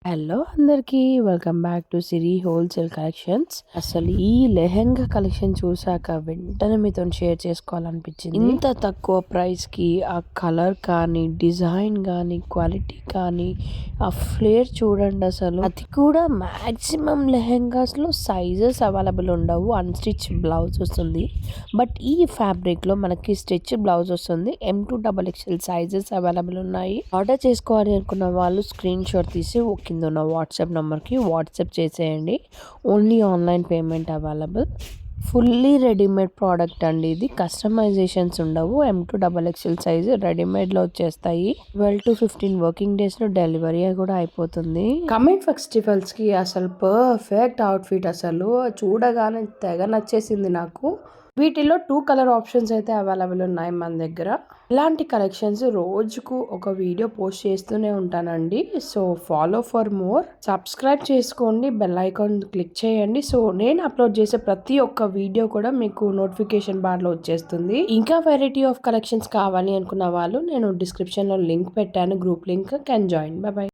Hello అందరికీ welcome back to Siri wholesale collections. అసలు ఈ లెహెంగా కలెక్షన్ చూసాక వెంటనే మీతో షేర్ చేసుకోవాలనిపించింది. ఇంత తక్కువ ప్రైస్ కి ఆ కలర్ కానీ, డిజైన్ కానీ, క్వాలిటీ కానీ, ఆ ఫ్లేర్ చూడండి. అసలు అది కూడా మాక్సిమం లెహెంగాస్ లో సైజెస్ అవైలబుల్ ఉండవు. అన్స్టిచ్ బ్లౌజ్ వస్తుంది. బట్ ఈ ఫ్యాబ్రిక్ లో మనకి స్టిచ్ బ్లౌజ్ వస్తుంది. M2XXL సైజెస్ అవైలబుల్ ఉన్నాయి. ఆర్డర్ చేసుకోవాలి అనుకున్న వాళ్ళు స్క్రీన్ షాట్ తీసి కింద ఉన్న వాట్సాప్ నెంబర్కి వాట్సాప్ చేసేయండి. Only online payment available. Fully readymade product అండి. ఇది కస్టమైజేషన్స్ ఉండవు. M2XXL సైజు రెడీమేడ్లో వచ్చేస్తాయి. 12 to 15 వర్కింగ్ డేస్లో డెలివరీ కూడా అయిపోతుంది. కమింగ్ ఫెస్టివల్స్కి అసలు పర్ఫెక్ట్ అవుట్ఫిట్. అసలు చూడగానే తెగ నచ్చేసింది నాకు. వీటిలో 2 కలర్ ఆప్షన్స్ అయితే అవైలబుల్ ఉన్నాయి మన దగ్గర. ఇలాంటి కలెక్షన్స్ రోజుకు ఒక వీడియో పోస్ట్ చేస్తూనే ఉంటానండి. So follow for more. Subscribe చేసుకోండి, బెల్ ఐకాన్ క్లిక్ చేయండి. సో నేను అప్లోడ్ చేసే ప్రతి ఒక్క వీడియో కూడా మీకు నోటిఫికేషన్ బార్లో వచ్చేస్తుంది. ఇంకా వెరైటీ ఆఫ్ కలెక్షన్స్ కావాలి అనుకున్న వాళ్ళు నేను డిస్క్రిప్షన్లో లింక్ పెట్టాను, group link. Can join. By by.